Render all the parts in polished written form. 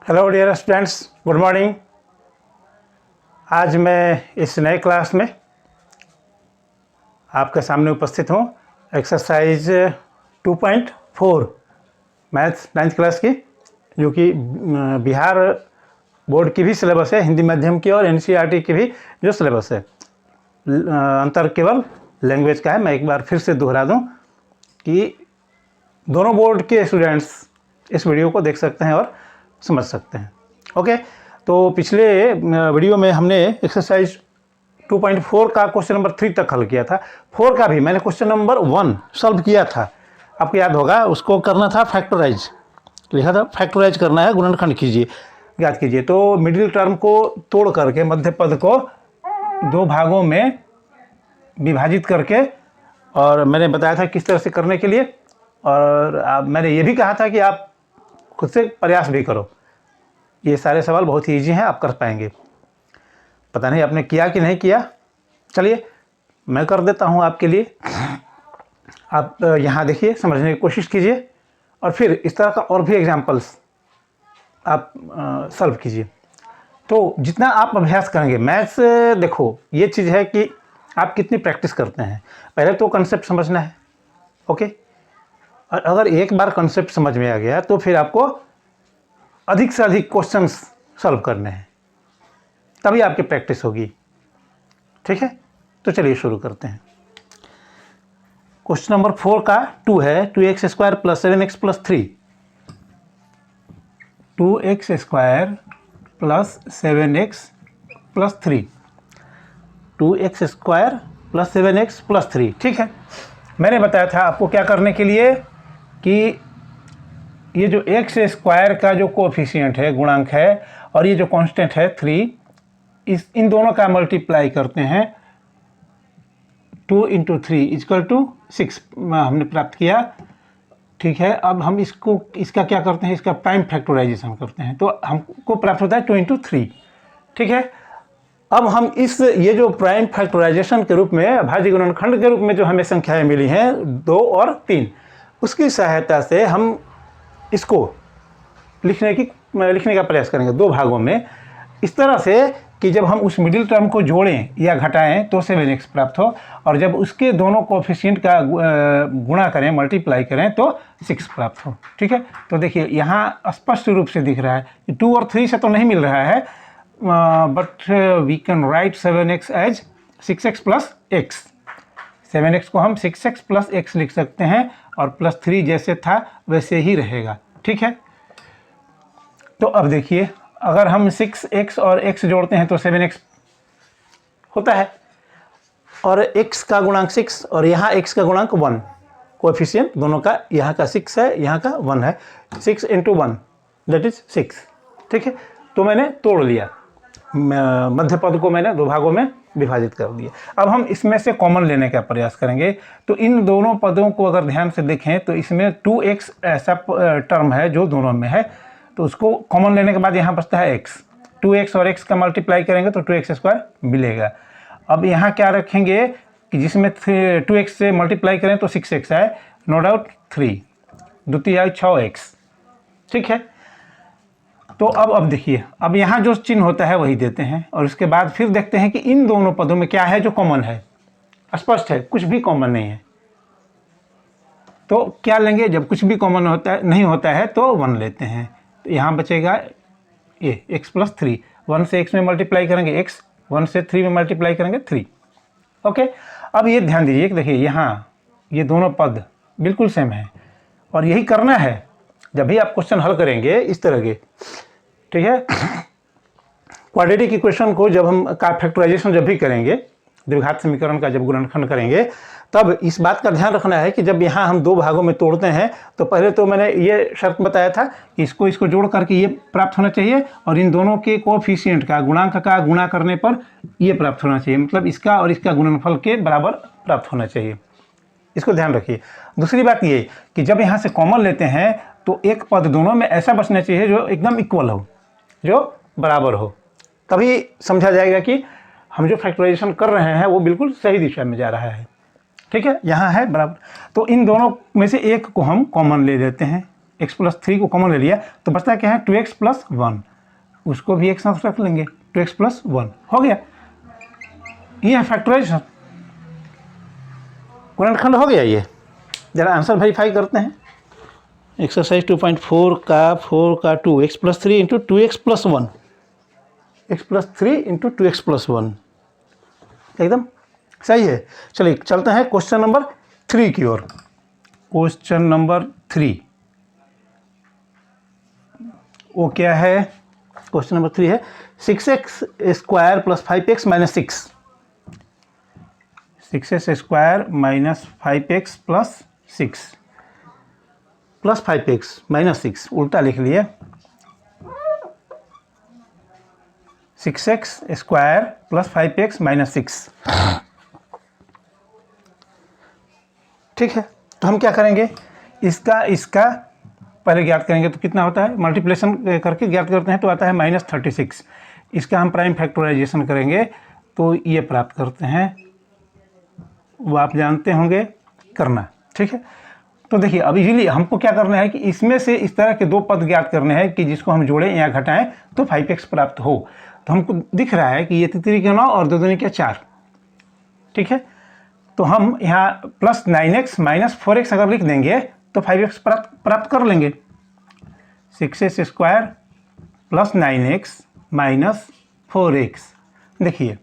Hello dear students, good morning. आज मैं इस नए क्लास में आपके सामने उपस्थित हूँ। एक्सरसाइज 2.4 मैथ्स 9th क्लास की, जो कि बिहार बोर्ड की भी सिलेबस है, हिंदी माध्यम की, और एनसीईआरटी की भी जो सिलेबस है। अंतर केवल लैंग्वेज का है। मैं एक बार फिर से दोहरा दूँ कि दोनों बोर्ड के स्टूडेंट्स इस वीडियो को देख सकते हैं और समझ सकते हैं। ओके, तो पिछले वीडियो में हमने एक्सरसाइज 2.4 का क्वेश्चन नंबर 3 तक हल किया था। 4 का भी मैंने क्वेश्चन नंबर 1 सॉल्व किया था, आपको याद होगा। उसको करना था फैक्टराइज, लिखा था फैक्टराइज करना है, गुणनखंड कीजिए, याद कीजिए। तो मिडिल टर्म को तोड़ करके मध्य पद को दो भागों में विभाजित करके, और मैंने बताया था किस तरह से करने के लिए, और मैंने ये भी कहा था कि आप खुद से प्रयास भी करो। ये सारे सवाल बहुत ही ईजी हैं, आप कर पाएंगे। पता नहीं आपने किया कि नहीं किया। चलिए मैं कर देता हूँ आपके लिए। आप यहाँ देखिए, समझने की कोशिश कीजिए, और फिर इस तरह का और भी एग्जाम्पल्स आप सॉल्व कीजिए। तो जितना आप अभ्यास करेंगे मैथ्स, देखो ये चीज़ है कि आप कितनी प्रैक्टिस करते हैं। पहले तो कंसेप्ट समझना है, ओके। और अगर एक बार कंसेप्ट समझ में आ गया तो फिर आपको अधिक से अधिक क्वेश्चंस सॉल्व करने हैं, तभी आपकी प्रैक्टिस होगी। ठीक है, तो चलिए शुरू करते हैं। क्वेश्चन नंबर 4 का 2 है, 2x square plus 7x plus 3। 2x square plus 7x plus 3। 2x square plus 7x plus 3। ठीक है, मैंने बताया था आपको क्या करने के लिए कि ये जो एक्स स्क्वायर का जो कोएफिशिएंट है, गुणांक है, और ये जो कांस्टेंट है 3, इन दोनों का मल्टीप्लाई करते हैं। 2 × 3 = 6 हमने प्राप्त किया। ठीक है, अब हम इसका क्या करते हैं, इसका प्राइम फैक्टराइजेशन करते हैं, तो हमको प्राप्त होता है 2 × 3। ठीक है, अब हम ये जो प्राइम फैक्टराइजेशन के रूप में, अभाज्य गुणनखंड के रूप में जो हमें संख्याएं मिली हैं 2 और 3, उसकी सहायता से हम इसको लिखने का प्रयास करेंगे दो भागों में, इस तरह से कि जब हम उस मिडिल टर्म को जोड़ें या घटाएं तो 7x प्राप्त हो, और जब उसके दोनों कोएफिशिएंट का गुणा करें, मल्टीप्लाई करें, तो 6 प्राप्त हो। ठीक है, तो देखिए यहाँ स्पष्ट रूप से दिख रहा है कि 2 और 3 से तो नहीं मिल रहा है, but we can write 7x as 6x plus x। 7x को हम 6x प्लस x लिख सकते हैं, और प्लस 3 जैसे था वैसे ही रहेगा। ठीक है, तो अब देखिए, अगर हम 6x और x जोड़ते हैं तो 7x होता है, और x का गुणांक 6 और यहाँ x का गुणांक 1, कोएफिशिएंट दोनों का, यहाँ का 6 है, यहाँ का 1 है। 6 × 1 दैट इज 6। ठीक है, तो मैंने तोड़ लिया, मध्य पद को मैंने दो भागों में विभाजित कर दिया। अब हम इसमें से कॉमन लेने का प्रयास करेंगे। तो इन दोनों पदों को अगर ध्यान से देखें तो इसमें 2x ऐसा टर्म है जो दोनों में है, तो उसको कॉमन लेने के बाद यहाँ बचता है x। 2x और x का मल्टीप्लाई करेंगे तो 2x स्क्वायर मिलेगा। अब यहाँ क्या रखेंगे कि जिसमें 2x से मल्टीप्लाई करें तो 6x आए, नो डाउट 3, द्वितीय आए 6x। ठीक है, तो अब देखिए, अब यहाँ जो चिन्ह होता है वही देते हैं, और उसके बाद फिर देखते हैं कि इन दोनों पदों में क्या है जो कॉमन है। स्पष्ट है, कुछ भी कॉमन नहीं है, तो क्या लेंगे, जब कुछ भी कॉमन नहीं होता है तो 1 लेते हैं। तो यहाँ बचेगा ये x प्लस 3। 1 से x में मल्टीप्लाई करेंगे x, 1 से 3 में मल्टीप्लाई करेंगे 3। ओके, अब ये ध्यान दीजिए, देखिए यहाँ ये दोनों पद बिल्कुल सेम है, और यही करना है जब भी आप क्वेश्चन हल करेंगे इस तरह के। ठीक है, क्वाड्रेटिक इक्वेशन को जब हम का फैक्टराइजेशन जब भी करेंगे, द्विघात समीकरण का जब गुणनखंड करेंगे, तब इस बात का ध्यान रखना है कि जब यहाँ हम दो भागों में तोड़ते हैं तो पहले तो मैंने ये शर्त बताया था कि इसको जोड़ करके ये प्राप्त होना चाहिए, और इन दोनों के कोएफिशिएंट का, गुणांक का गुणा करने पर ये प्राप्त होना चाहिए, मतलब इसका और इसका गुणनफल के बराबर प्राप्त होना चाहिए। इसको ध्यान रखिए। दूसरी बात ये कि जब यहाँ से कॉमन लेते हैं तो एक पद दोनों में ऐसा बचना चाहिए जो एकदम इक्वल हो, जो बराबर हो, तभी समझा जाएगा कि हम जो फैक्टराइजेशन कर रहे हैं वो बिल्कुल सही दिशा में जा रहा है। ठीक है, यहाँ है बराबर, तो इन दोनों में से एक को हम कॉमन ले लेते हैं। x प्लस 3 को कॉमन ले लिया तो बचता क्या है 2x प्लस 1, उसको भी एक साथ रख लेंगे 2x प्लस 1 हो गया। ये है फैक्टराइजेशन, गुणनखंड हो गया। ये जरा आंसर वेरीफाई करते हैं। एक्सरसाइज 2.4 का 2 x plus 3 into 2x plus 1, x plus 3 into 2x plus 1 एकदम सही है। चलिए चलते हैं क्वेश्चन नंबर 3 की ओर। क्वेश्चन नंबर 3 वो क्या है? क्वेश्चन नंबर 3 है 6x square plus 5x minus 6, 6x square minus 5x plus 6 plus 5x minus 6, उल्टा लिख लिए 6x square plus 5x minus 6। ठीक है, तो हम क्या करेंगे, इसका पहले ज्ञात करेंगे तो कितना होता है, मल्टीप्लिकेशन करके ज्ञात करते हैं तो आता है -36। इसका हम प्राइम फैक्टराइजेशन करेंगे तो ये प्राप्त करते हैं, वो आप जानते होंगे करना। ठीक है, तो देखिए अब इजीली हमको क्या करना है कि इसमें से इस तरह के दो पद ज्ञात करने हैं कि जिसको हम जोड़ें या घटाएं तो 5x प्राप्त हो। तो हमको दिख रहा है कि ये 3 के 9 और 2 दूनी के 4। ठीक है, तो हम यहाँ प्लस 9x माइनस 4x अगर लिख देंगे तो 5x प्राप्त कर लेंगे। 6x square plus 9x minus 4x, देखिए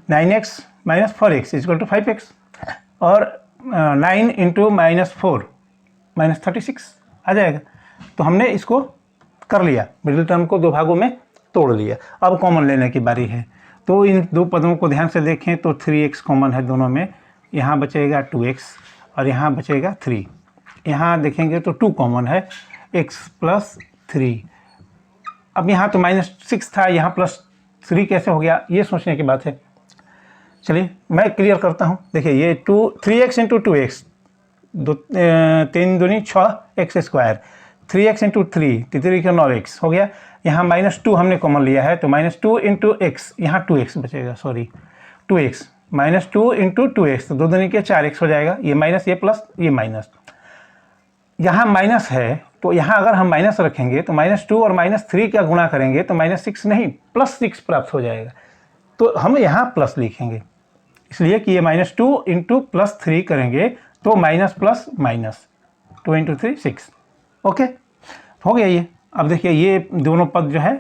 9x minus 4x equal to 5x और 9 इंटू माइनस 4 माइनस 36 आ जाएगा। तो हमने इसको कर लिया, मिडिल टर्म को दो भागों में तोड़ लिया। अब कॉमन लेने की बारी है। तो इन दो पदों को ध्यान से देखें तो 3x कॉमन है दोनों में, यहाँ बचेगा 2x और यहाँ बचेगा 3। यहाँ देखेंगे तो 2 कॉमन है, x प्लस 3। अब यहाँ तो -6 था, यहाँ +3 कैसे हो गया, ये सोचने की बात है। चलिए मैं क्लियर करता हूँ। देखिए ये 3x इंटू 2x, 3 दूनी 6x स्क्वायर, 3x इंटू 3 3 के 9x हो गया। यहाँ -2 हमने कॉमन लिया है तो -2 इंटू x, यहाँ 2x बचेगा, सॉरी 2x, -2 इंटू 2x तो 2 दूनी के 4x हो जाएगा। ये माइनस, ये प्लस, ये माइनस, यहाँ माइनस है तो यहाँ अगर हम माइनस रखेंगे तो -2 और -3 का गुणा करेंगे तो -6 नहीं +6 प्राप्त हो जाएगा। तो हम यहाँ प्लस लिखेंगे इसलिए कि ये -2 इंटू +3 करेंगे तो minus plus minus 2 into 3 6। Okay, हो गया ये। अब देखिए ये दोनों पद जो है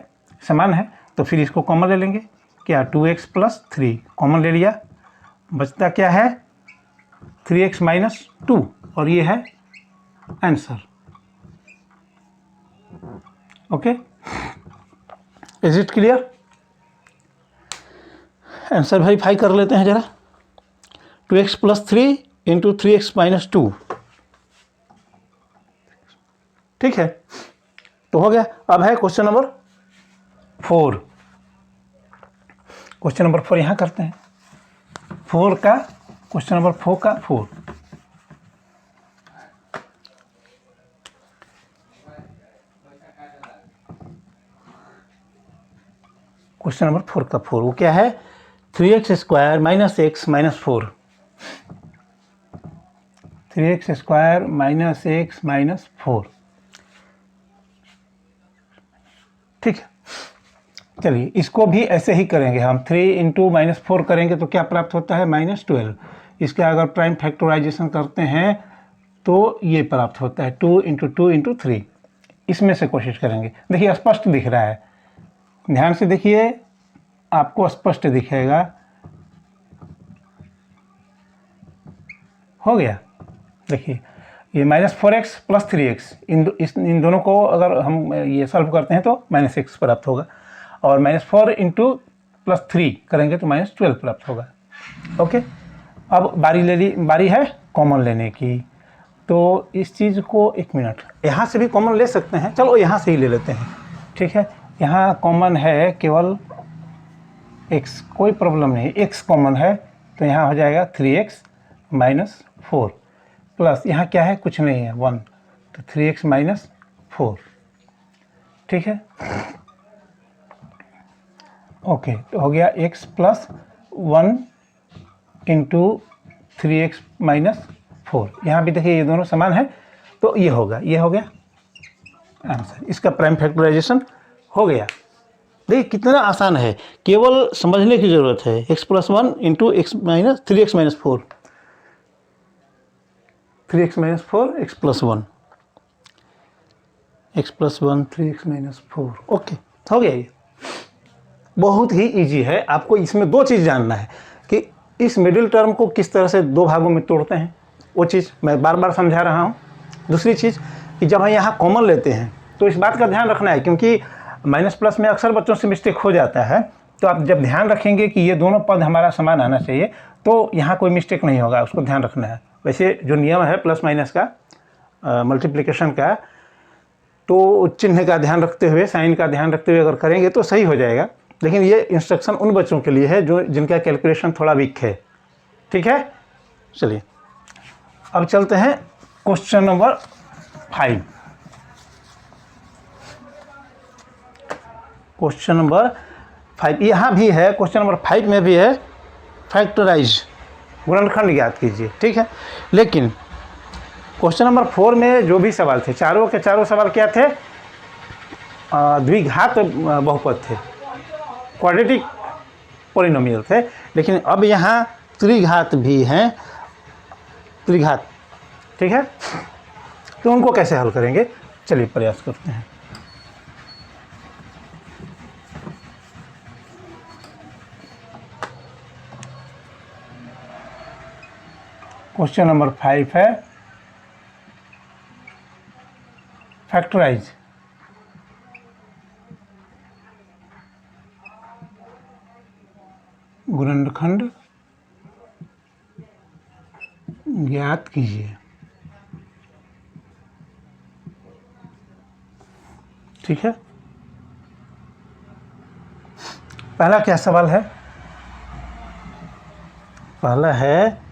समान है तो फिर इसको कॉमन ले लेंगे। क्या 2x प्लस 3 कॉमन ले लिया, बचता क्या है 3x माइनस 2 और ये है answer. Okay, is it clear? Answer verify कर लेते हैं जरा। 2x plus 3 into 3x minus 2, ठीक है, तो हो गया। अब है क्वेश्चन नंबर 4। क्वेश्चन नंबर 4 यहाँ करते हैं। क्वेश्चन नंबर 4 का 4। क्वेश्चन नंबर 4 का 4 वो क्या है, 3x square minus x minus 4, 3x square minus x minus 4। ठीक है, चलिए इसको भी ऐसे ही करेंगे हम। 3 इंटू -4 करेंगे तो क्या प्राप्त होता है -12। इसका अगर प्राइम फैक्टराइजेशन करते हैं तो ये प्राप्त होता है 2 इंटू 2 इंटू 3। इसमें से कोशिश करेंगे। देखिए स्पष्ट दिख रहा है, ध्यान से देखिए, आपको स्पष्ट दिखेगा। हो गया, देखिए ये -4x प्लस 3x, इन दोनों को अगर हम ये सॉल्व करते हैं तो -6 प्राप्त होगा और -4 इंटू प्लस 3 करेंगे तो -12 प्राप्त होगा। ओके, अब बारी है कॉमन लेने की। तो इस चीज़ को एक मिनट, यहाँ से भी कॉमन ले सकते हैं, चलो यहाँ से ही ले लेते हैं। ठीक है, यहाँ कॉमन है केवल x, कोई प्रॉब्लम नहीं, x कॉमन है तो यहाँ हो जाएगा 3x माइनस 4 प्लस यहाँ क्या है, कुछ नहीं है 1, तो 3x माइनस 4। ठीक है, ओके, तो हो गया x plus 1 into 3x minus 4। यहाँ भी देखिए ये दोनों समान है तो ये होगा, ये हो गया। आंसर। इसका प्राइम फैक्टराइजेशन हो गया। देखिए कितना आसान है, केवल समझने की ज़रूरत है। x + 1 into x minus 3x - 4, 3x - 4 x + 1, x + 1 3x - 4। Okay, हो गया। ये बहुत ही इजी है। आपको इसमें दो चीज़ जानना है कि इस मिडिल टर्म को किस तरह से दो भागों में तोड़ते हैं, वो चीज़ मैं बार बार समझा रहा हूँ। दूसरी चीज़ कि जब हम यहाँ कॉमन लेते हैं तो इस बात का ध्यान रखना है, क्योंकि माइनस प्लस में अक्सर बच्चों से मिस्टेक हो जाता है। तो आप जब ध्यान रखेंगे कि ये दोनों पद हमारा समान आना चाहिए, तो यहाँ कोई मिस्टेक नहीं होगा, उसको ध्यान रखना है। वैसे जो नियम है प्लस माइनस का, मल्टीप्लिकेशन का, तो चिन्ह का ध्यान रखते हुए, साइन का ध्यान रखते हुए अगर करेंगे तो सही हो जाएगा। लेकिन ये इंस्ट्रक्शन उन बच्चों के लिए है जो जिनका कैलकुलेशन थोड़ा वीक है। ठीक है, चलिए अब चलते हैं क्वेश्चन नंबर 5। क्वेश्चन नंबर 5 यहाँ भी है, क्वेश्चन नंबर 5 में भी है फैक्टराइज, गुणनखंड ज्ञात कीजिए। ठीक है, लेकिन क्वेश्चन नंबर 4 में जो भी सवाल थे, चारों के चारों सवाल क्या थे? द्विघात बहुपद थे, क्वाड्रेटिक पॉलिनोमियल थे। लेकिन अब यहाँ त्रिघात भी हैं, त्रिघात। ठीक है, तो उनको कैसे हल करेंगे, चलिए प्रयास करते हैं। क्वेश्चन नंबर 5 है फैक्टराइज, गुणनखंड ज्ञात कीजिए। ठीक है, पहला क्या सवाल है? पहला है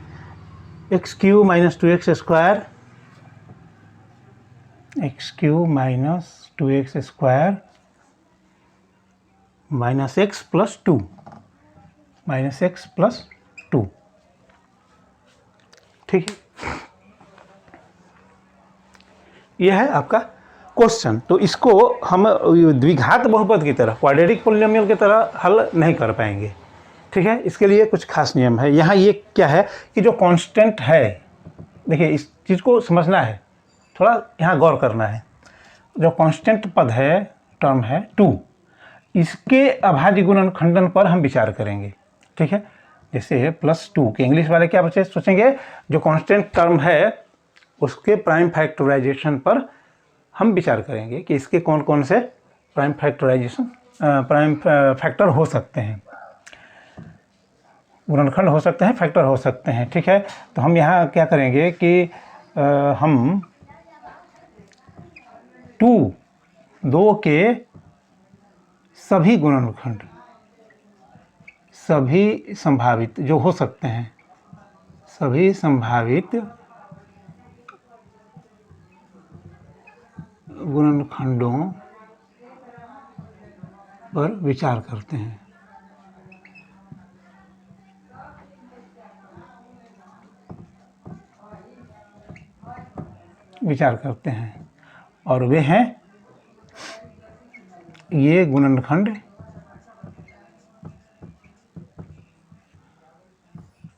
x³ - 2x² x³ - 2x² -x + 2 -x + 2। ठीक है, यह है आपका क्वेश्चन। तो इसको हम द्विघात बहुपद की तरह, क्वाड्रेटिक पॉलिनोमियल की तरह हल नहीं कर पाएंगे। ठीक है, इसके लिए कुछ खास नियम है। यहाँ ये क्या है कि जो कांस्टेंट है, देखिए इस चीज़ को समझना है, थोड़ा यहाँ गौर करना है। जो कांस्टेंट पद है, टर्म है 2, इसके अभाज्य गुणनखंडन पर हम विचार करेंगे। ठीक है, जैसे +2 के इंग्लिश वाले क्या बच्चे सोचेंगे, जो कांस्टेंट टर्म है उसके प्राइम फैक्टराइजेशन पर हम विचार करेंगे कि इसके कौन कौन से प्राइम फैक्टर हो सकते हैं, गुणनखंड हो सकते हैं, फैक्टर हो सकते हैं। ठीक है, तो हम यहाँ क्या करेंगे कि हम 2 के सभी गुणनखंड, सभी संभावित जो हो सकते हैं, सभी संभावित गुणनखंडों पर विचार करते हैं। विचार करते हैं और वे हैं ये गुणनखंड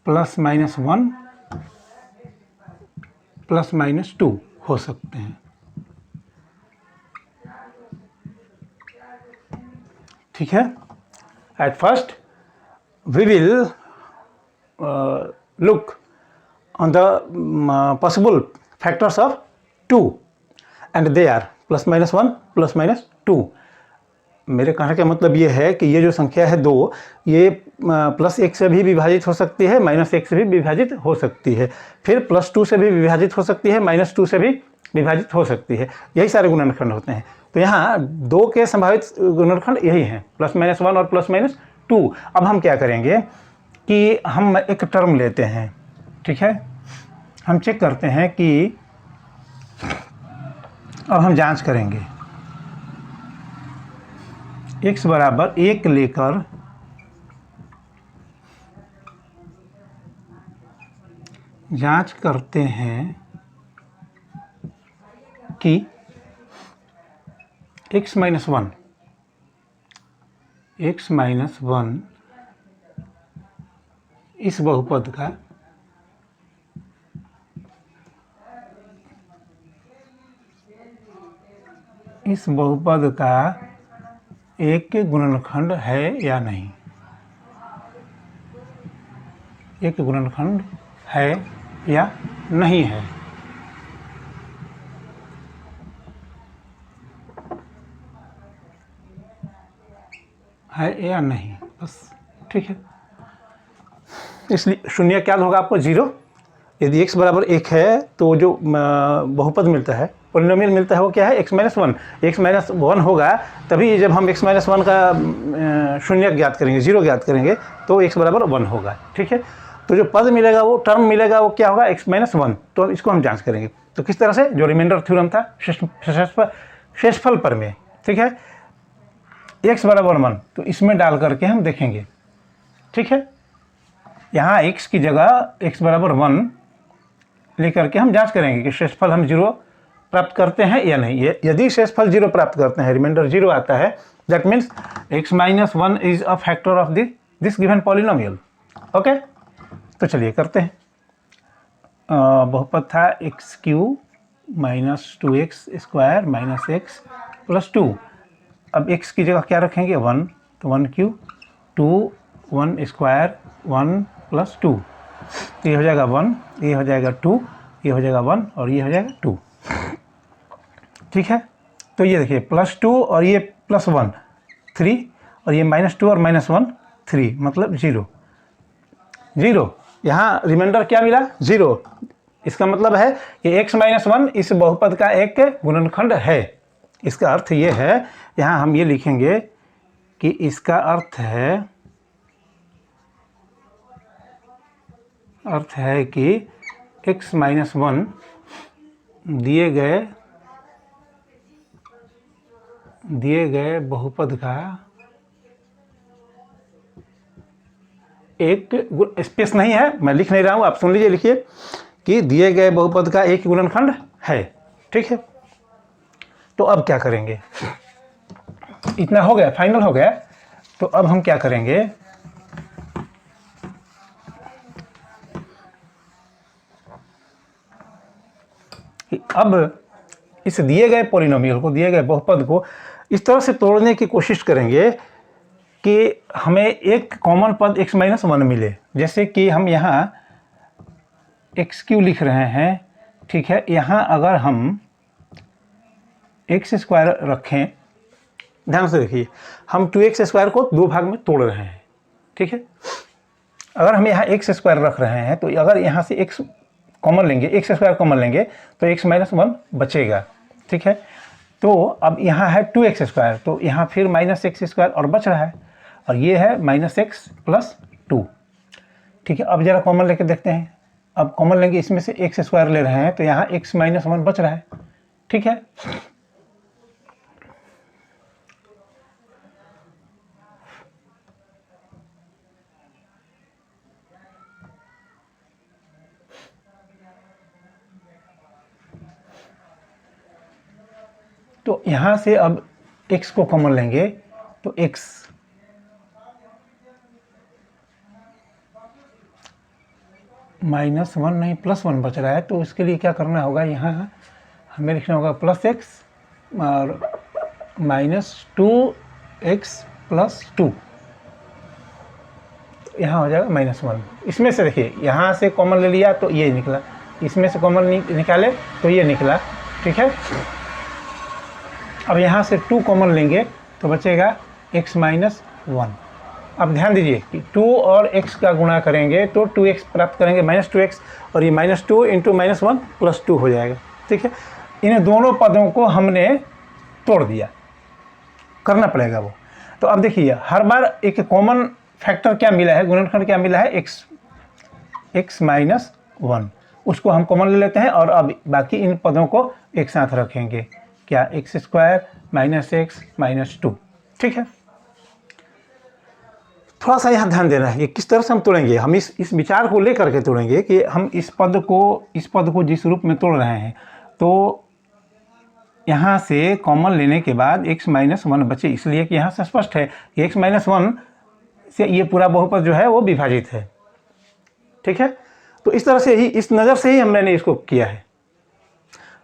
+-1 +-2 हो सकते हैं। ठीक है, at first we will look on the possible factors of 2 and they are +-1 +-2। मेरे कहने का मतलब ये है कि ये जो संख्या है 2, ये +1 से भी विभाजित हो सकती है, -1 से भी विभाजित हो सकती है, फिर +2 से भी विभाजित हो सकती है, -2 से भी विभाजित हो सकती है। यही सारे गुणनखंड होते हैं। तो यहाँ 2 के संभावित गुणनखंड यही हैं, +-1 और +-2। अब हम क्या करेंगे कि हम एक टर्म लेते हैं। ठीक है, हम चेक करते हैं कि अब हम जांच करेंगे x = 1 लेकर जांच करते हैं कि x minus one, x minus one इस बहुपद का एक गुणनखंड है या नहीं, एक गुणनखंड है या नहीं है। है या नहीं, बस ठीक है। इसलिए शून्य क्या होगा आपको, 0। यदि x बराबर 1 है तो जो बहुपद मिलता है, पॉलिनोमियल मिलता है, वो क्या है, x minus one. x minus one होगा तभी जब हम x माइनस वन का शून्य ज्ञात करेंगे, 0 ज्ञात करेंगे, तो x बराबर 1 होगा, ठीक है। तो जो पद मिलेगा, वो टर्म मिलेगा, वो क्या होगा, x माइनस वन। तो इसको हम जांच करेंगे। तो किस तरह से, जो रिमाइंडर थ्योरम था शेषफल पर में, ठीक है, x बराबर 1, तो इसमें डाल करके हम देखेंगे, ठीक है। यहाँ x की जगह x बराबर 1 लेकर के हम जांच करेंगे कि शेषफल हम 0 प्राप्त करते हैं या नहीं। यदि शेषफल 0 प्राप्त करते हैं, रिमाइंडर 0 आता है, that means x minus one is a factor of this given polynomial. Okay, तो चलिए करते हैं। बहुपद था x Q minus 2x square minus x plus 2। अब x की जगह क्या रखेंगे, 1, तो 1 क्यू 2 1 स्क्वायर 1 प्लस 2, ये हो जाएगा 1, ये हो जाएगा 2, ये हो जाएगा 1 और ये हो जाएगा 2, ठीक है। तो ये देखिए प्लस 2 और ये प्लस 1 3, और ये माइनस 2 और माइनस 1 3, मतलब 0 0। यहाँ रिमाइंडर क्या मिला, 0। इसका मतलब है कि x माइनस वन इस बहुपद का एक गुणनखंड है। इसका अर्थ ये है, यहाँ हम ये लिखेंगे कि इसका अर्थ है कि x माइनस वन दिए गए बहुपद का एक, स्पेस नहीं है, मैं लिख नहीं रहा हूँ, आप सुन लीजिए, लिखिए कि दिए गए बहुपद का एक गुणनखंड है, ठीक है। तो अब क्या करेंगे, इतना हो गया, फाइनल हो गया। तो अब हम क्या करेंगे, कि अब इस दिए गए पॉलिनोमियल को, दिए गए बहुपद को इस तरह से तोड़ने की कोशिश करेंगे कि हमें एक कॉमन पद x माइनस वन मिले। जैसे कि हम यहाँ एक्स क्यू लिख रहे हैं, ठीक है। यहाँ अगर हम एक्स स्क्वायर रखें, ध्यान से देखिए, हम 2x स्क्वायर को दो भाग में तोड़ रहे हैं, ठीक है। अगर हम यहाँ एक्स स्क्वायर रख रहे हैं, तो अगर यहाँ से x कॉमन लेंगे, एक्स स्क्वायर कॉमन लेंगे, तो x माइनस वन बचेगा, ठीक है। तो अब यहाँ है 2x स्क्वायर, तो यहाँ फिर माइनस एक्स स्क्वायर और बच रहा है, और ये है माइनस एक्स प्लस 2, ठीक है। अब जरा कॉमन लेके देखते हैं। अब कॉमन लेंगे, इसमें से एक्स स्क्वायर ले रहे हैं, तो यहाँ x माइनस वन बच रहा है, ठीक है। तो यहाँ से अब x को कॉमन लेंगे, तो x माइनस वन नहीं प्लस वन बच रहा है, तो इसके लिए क्या करना होगा, यहाँ हमें लिखना होगा प्लस एक्स और माइनस 2x प्लस 2, यहाँ हो जाएगा माइनस वन। इसमें से देखिए, यहाँ से कॉमन ले लिया तो ये निकला, इसमें से कॉमन निकाले तो ये निकला, ठीक है। अब यहाँ से 2 कॉमन लेंगे तो बचेगा x माइनस वन। अब ध्यान दीजिए कि 2 और x का गुणा करेंगे तो 2x प्राप्त करेंगे, माइनस 2x, और ये minus 2 into minus one plus 2 हो जाएगा, ठीक है। इन दोनों पदों को हमने तोड़ दिया, करना पड़ेगा वो। तो अब देखिए, हर बार एक कॉमन फैक्टर क्या मिला है, गुणनखंड क्या मिला है, x माइनस वन, उसको हम कॉमन ले लेते हैं, और अब बाकी इन पदों को एक साथ रखेंगे, क्या, x square minus x minus 2, ठीक है। थोड़ा सा यहाँ ध्यान देना है, ये किस तरह से हम तोड़ेंगे, हम इस विचार को लेकर के तोड़ेंगे कि हम इस पद को जिस रूप में तोड़ रहे हैं, तो यहाँ से कॉमन लेने के बाद x माइनस वन बचे, इसलिए कि यहाँ से स्पष्ट है कि x माइनस वन से ये पूरा बहुपद जो है वो विभाजित है। ठीक है, तो इस तरह से ही, इस नज़र से ही मैंने इसको किया है।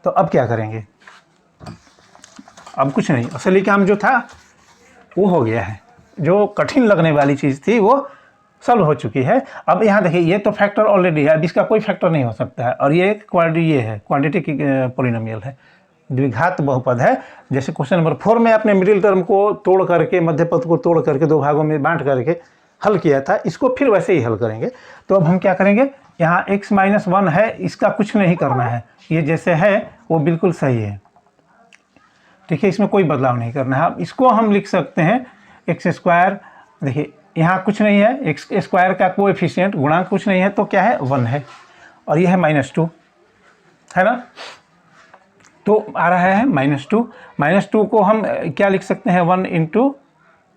तो अब क्या करेंगे? अब कुछ नहीं, असली काम जो था वो हो गया है, जो कठिन लगने वाली चीज़ थी वो सॉल्व हो चुकी है। अब यहाँ देखिए, ये तो फैक्टर ऑलरेडी है, अब इसका कोई फैक्टर नहीं हो सकता है, और ये क्वांटिटी की पॉलिनोमियल है, द्विघात बहुपद है। जैसे क्वेश्चन नंबर 4 में आपने मिडिल टर्म को तोड़ करके, मध्य पद को तोड़ करके दो भागों में बांट करके हल किया था, इसको फिर वैसे ही हल करेंगे। तो अब हम क्या करेंगे, यहाँ x माइनस वन है, इसका कुछ नहीं करना है, ये जैसे है वो बिल्कुल सही है। ठीक है, इसमें कोई बदलाव नहीं करना है। अब इसको हम लिख सकते हैं एक्स स्क्वायर, देखिए यहाँ कुछ नहीं है, एक्स स्क्वायर का कोएफिशिएंट गुणांक कुछ नहीं है, तो क्या है, 1 है, और ये है -2, है ना। तो आ रहा है -2। -2 को हम क्या लिख सकते हैं, 1 इंटू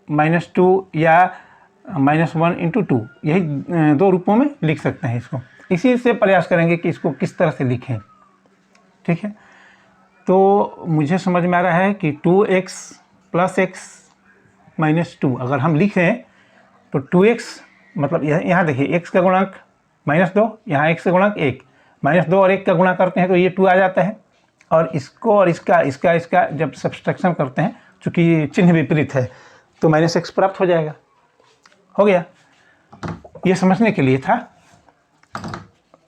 -2 या -1 इंटू 2, यही दो रूपों में लिख सकते हैं इसको। इसी से प्रयास करेंगे कि इसको किस तरह से लिखें। ठीक है, तो मुझे समझ में आ रहा है कि 2x + x - 2 अगर हम लिखें तो 2x मतलब यहाँ देखिए x का गुणांक -2, यहाँ x का गुणांक 1, -2 और 1 का गुणा करते हैं तो ये 2 आ जाता है, और इसको और इसका जब सब्सट्रैक्शन करते हैं, चूँकि चिन्ह विपरीत है, तो -x प्राप्त हो जाएगा। हो गया, ये समझने के लिए था।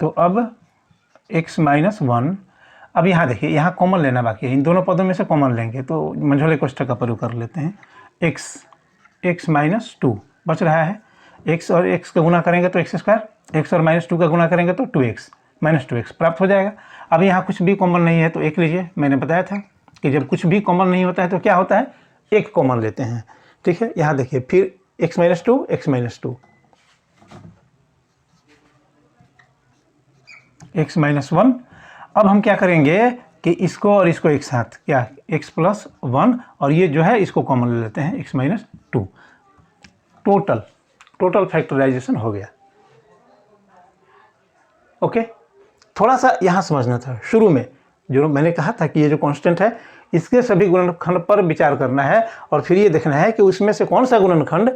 तो अब x - 1, अब यहाँ देखिए, यहाँ कॉमन लेना बाकी है, इन दोनों पदों में से कॉमन लेंगे, तो मंझोले कोष्ठक का प्रयोग कर लेते हैं। x - 2 बच रहा है, x और x का गुणा करेंगे तो x स्क्वायर, x और -2 का गुणा करेंगे तो 2x -2x प्राप्त हो जाएगा। अब यहाँ कुछ भी कॉमन नहीं है तो एक लीजिए, मैंने बताया था कि जब कुछ भी कॉमन नहीं होता है तो क्या होता है, एक कॉमन लेते हैं। ठीक है, यहाँ देखिए फिर x - 2, x - 2, x - 1। अब हम क्या करेंगे कि इसको और इसको एक साथ, क्या x + 1, और ये जो है इसको कॉमन ले लेते हैं, x - 2। टोटल फैक्टराइजेशन हो गया। ओके, थोड़ा सा यहाँ समझना था, शुरू में जो मैंने कहा था कि ये जो कांस्टेंट है इसके सभी गुणनखंड पर विचार करना है, और फिर ये देखना है कि उसमें से कौन सा गुणनखंड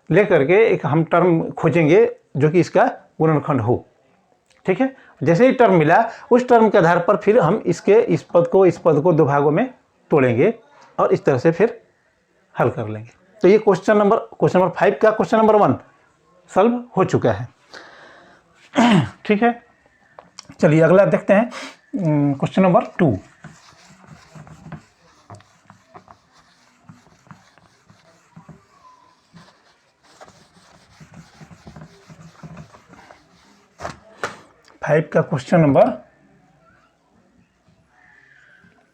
लेकर के एक हम टर्म खोजेंगे जो कि इसका गुणनखंड हो। ठीक है, जैसे ही टर्म मिला, उस टर्म के आधार पर फिर हम इस पद को दो भागों में तोड़ेंगे, और इस तरह से फिर हल कर लेंगे। तो ये क्वेश्चन नंबर 5 का क्वेश्चन नंबर 1 सॉल्व हो चुका है। ठीक है, चलिए अगला देखते हैं, क्वेश्चन नंबर 2। फाइव का क्वेश्चन नंबर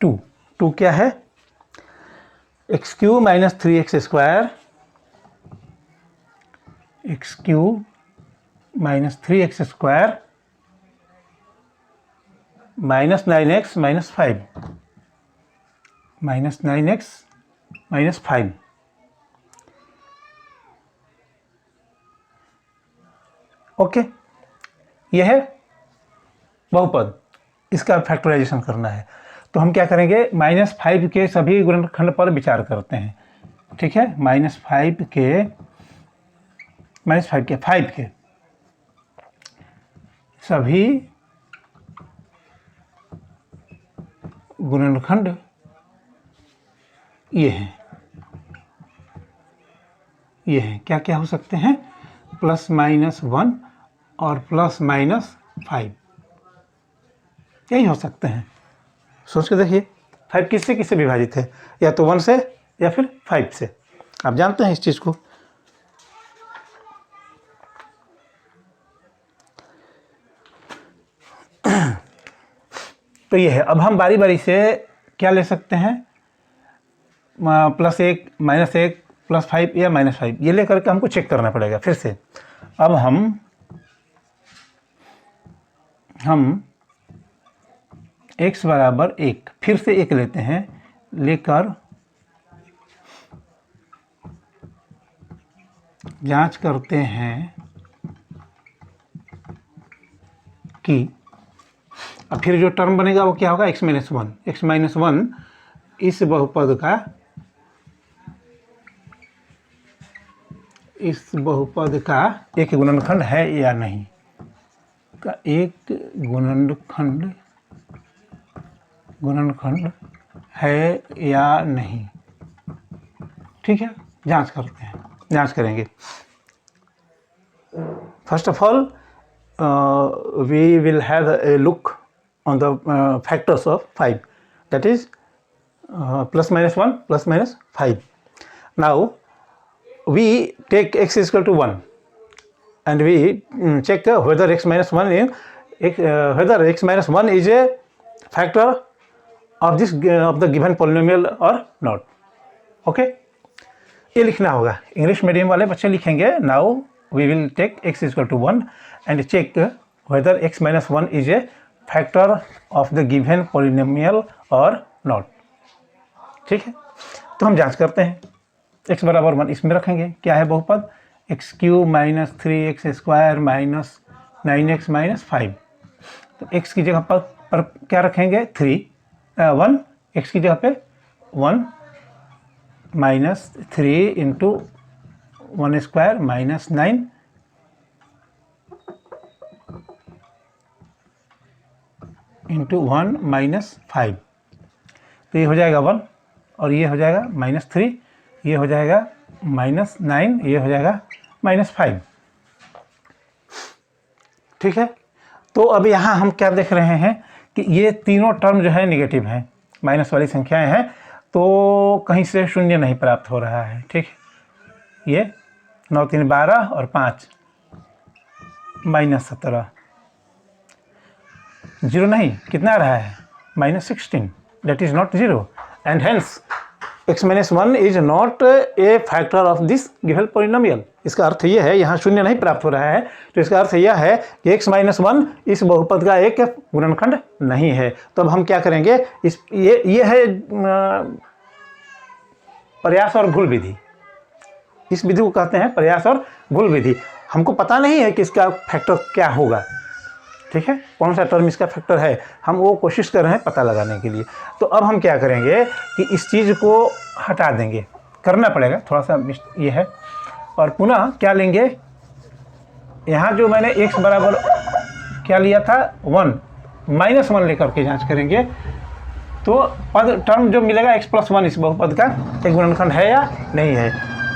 2 क्या है, x³ - 3x² x³ - 3x² -9x - 5 -9x - 5। Okay, यह है बहुपद, इसका फैक्टराइजेशन करना है। तो हम क्या करेंगे, -5 के सभी गुणनखंड पर विचार करते हैं। ठीक है, -5 के सभी गुणनखंड ये हैं, क्या क्या हो सकते हैं, +-1 और +-5, यही हो सकते हैं। सोच के देखिए, 5 किससे विभाजित है, या तो 1 से या फिर 5 से, आप जानते हैं इस चीज़ को। तो ये है। अब हम बारी बारी से क्या ले सकते हैं, +1 -1 +5 या -5, ये लेकर के हमको चेक करना पड़ेगा फिर से। अब हम x = 1 फिर से 1 लेते हैं, लेकर जांच करते हैं कि अब फिर जो टर्म बनेगा वो क्या होगा, x - 1 इस बहुपद का एक गुणनखंड है या नहीं, का एक गुणनखंड है या नहीं। ठीक है, जांच करते हैं, जांच करेंगे। First of all we will have a look on the factors of 5, that is plus minus 1 plus minus 5. Now we take x is equal to 1 and we check whether x minus 1 is a factor of the given polynomial or not. Okay, ये लिखना होगा। English medium वाले बच्चे लिखेंगे now we will take x is equal to 1 and check whether x minus 1 is a factor of the given polynomial or not. ठीक है, तो हम जांच करते हैं। x बराबर 1 इसमें रखेंगे, क्या है बहुपद, x cube minus 3x square minus 9x minus 5। तो x की जगह पर क्या रखेंगे, 1, x की जगह पे 1 minus 3 into 1 square minus 9 into 1 minus 5। तो ये हो जाएगा 1 और ये हो जाएगा -3, ये हो जाएगा -9, ये हो जाएगा -5। ठीक है, तो अब यहाँ हम क्या देख रहे हैं कि ये तीनों टर्म जो है नेगेटिव हैं, माइनस वाली संख्याएं हैं, तो कहीं से शून्य नहीं प्राप्त हो रहा है। ठीक है, ये 9 3 12 और 5 -17, जीरो नहीं, कितना आ रहा है, -16, that is not zero and hence x minus 1 is not a factor of this given polynomial। इसका अर्थ यह है, यहाँ शून्य नहीं प्राप्त हो रहा है, तो इसका अर्थ यह है कि x minus 1 इस बहुपद का एक गुणनखंड नहीं है। तो अब हम क्या करेंगे, ये है प्रयास और भूल विधि। इस विधि को कहते हैं प्रयास और भूल विधि। हमको पता नहीं है कि इसका फैक्टर क्या होगा, ठीक है, कौन सा टर्म इसका फैक्टर है, हम वो कोशिश कर रहे हैं पता लगाने के लिए। तो अब हम क्या करेंगे कि इस चीज़ को हटा देंगे, करना पड़ेगा थोड़ा सा ये है, और पुनः क्या लेंगे, यहाँ जो मैंने x बराबर क्या लिया था 1, -1 लेकर के जांच करेंगे, तो पद टर्म जो मिलेगा x + 1 इस बहुपद का एक गुणनखंड है या नहीं है।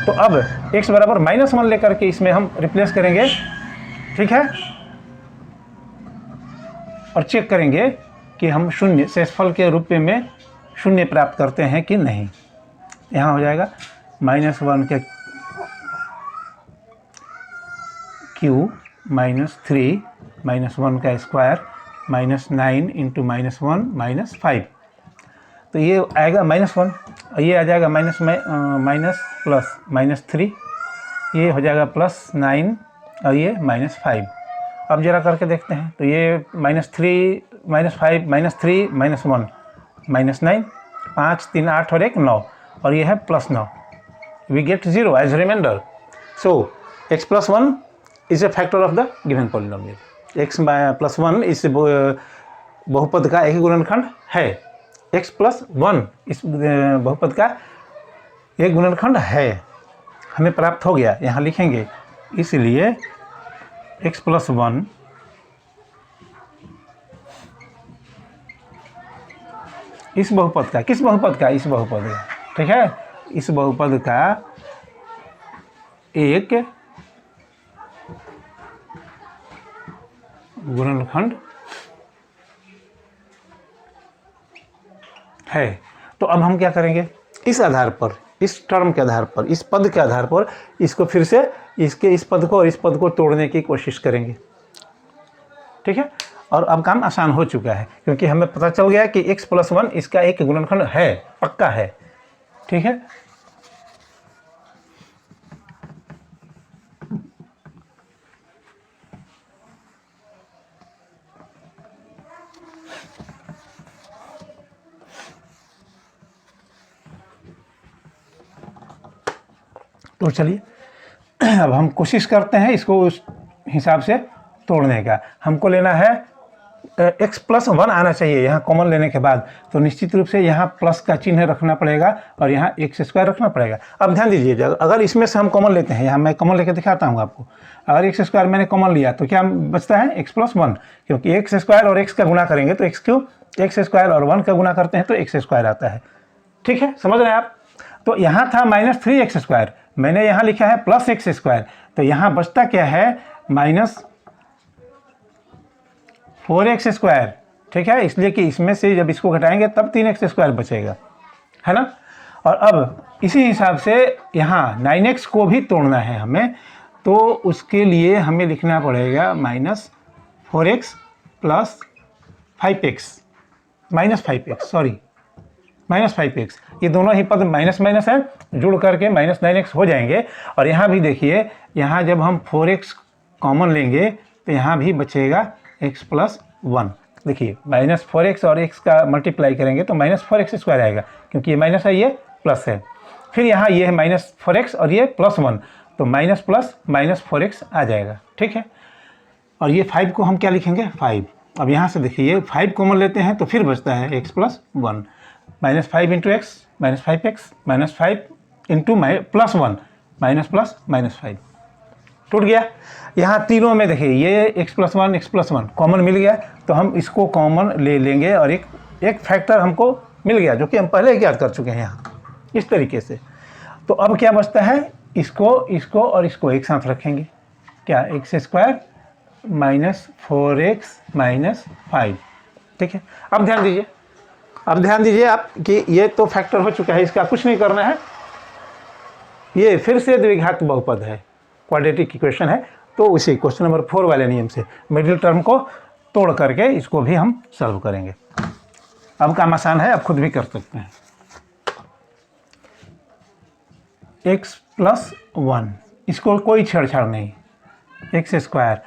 तो अब x बराबर -1 लेकर के इसमें हम रिप्लेस करेंगे। ठीक है, और चेक करेंगे कि हम शून्य शेषफल के रूप में शून्य प्राप्त करते हैं कि नहीं। यहाँ हो जाएगा -1 के क्यूब -3 -1 का स्क्वायर -9 इंटू -1 -5। तो ये आएगा -1 और ये आ जाएगा माइनस प्लस -3, ये हो जाएगा +9 और ये -5। अब जरा करके देखते हैं, तो ये -3 -5 -3 -1 -9, 5 3 8 और 1 9, और ये है +9, we get 0 as remainder. So x + 1 is a factor of the given polynomial. x + 1 इस बहुपद का एक गुणनखंड है, x + 1 इस बहुपद का एक गुणनखंड है, हमें प्राप्त हो गया, यहाँ लिखेंगे। इसलिए x + 1 इस बहुपद का, किस बहुपद का, इस बहुपद का, ठीक है, इस बहुपद का एक गुणनखंड है। तो अब हम क्या करेंगे, इस आधार पर, इस टर्म के आधार पर, इस पद के आधार पर इसको फिर से इस पद को और इस पद को तोड़ने की कोशिश करेंगे। ठीक है, और अब काम आसान हो चुका है, क्योंकि हमें पता चल गया कि x + 1 इसका एक गुणनखंड है, पक्का है। ठीक है, तो चलिए अब हम कोशिश करते हैं इसको उस हिसाब से तोड़ने का। हमको लेना है एक्स प्लस वन आना चाहिए यहाँ कॉमन लेने के बाद, तो निश्चित रूप से यहाँ प्लस का चिन्ह रखना पड़ेगा और यहाँ एक्स स्क्वायर रखना पड़ेगा। अब ध्यान दीजिए, अगर इसमें से हम कॉमन लेते हैं, यहाँ मैं कॉमन लेके दिखाता हूँ आपको, अगर एक्स स्क्वायर मैंने कॉमन लिया तो क्या बचता है एक्स प्लस वन, क्योंकि एक्स स्क्वायर और एक्स का गुणा करेंगे तो एक्स क्यूब, एक्स स्क्वायर और वन का गुणा करते हैं तो एक्स स्क्वायर आता है। ठीक है, समझ रहे हैं आप। तो यहाँ था माइनस थ्री एक्स स्क्वायर, मैंने यहाँ लिखा है प्लस एक्स स्क्वायर, तो यहाँ बचता क्या है माइनस फोर एक्स स्क्वायर। ठीक है, इसलिए कि इसमें से जब इसको घटाएंगे तब तीन एक्स स्क्वायर बचेगा, है ना। और अब इसी हिसाब से यहाँ नाइन एक्स को भी तोड़ना है हमें, तो उसके लिए हमें लिखना पड़ेगा minus four x plus five x, minus five x, sorry minus five x, ये दोनों ही पद माइनस माइनस है, जुड़ करके माइनस नाइन एक्स हो जाएंगे। और यहाँ भी देखिए, यहाँ जब हम फोर एक्स कॉमन लेंगे तो यहाँ भी बचेगा एक्स प्लस वन। देखिए माइनस फोर एक्स और एक्स का मल्टीप्लाई करेंगे तो माइनस फोर एक्स स्क्वायर आएगा, क्योंकि ये माइनस है ये प्लस है। फिर यहाँ ये है माइनस फोर एक्स और ये प्लस वन, तो minus plus minus four x आ जाएगा। ठीक है, और ये फाइव को हम क्या लिखेंगे फाइव। अब यहाँ से देखिए ये फाइव कॉमन लेते हैं तो फिर बचता है x plus one, minus five into x minus five x, minus five into plus one minus plus minus five, टूट गया। यहाँ तीनों में देखिए ये एक्स प्लस वन कॉमन मिल गया, तो हम इसको कॉमन ले लेंगे और एक फैक्टर हमको मिल गया जो कि हम पहले ही याद कर चुके हैं यहाँ इस तरीके से। तो अब क्या बचता है, इसको और इसको एक साथ रखेंगे, क्या x square minus four x minus five. ठीक है, अब ध्यान दीजिए आप कि ये तो फैक्टर हो चुका है, इसका कुछ नहीं करना है, ये फिर से द्विघात बहुपद है, क्वाड्रेटिक इक्वेशन है, तो उसी क्वेश्चन नंबर 4 वाले नियम से मिडिल टर्म को तोड़ करके इसको भी हम सॉल्व करेंगे। अब काम आसान है, आप खुद भी कर सकते हैं। एक्स प्लस वन, इसको कोई छेड़छाड़ नहीं, एक्स स्क्वायर,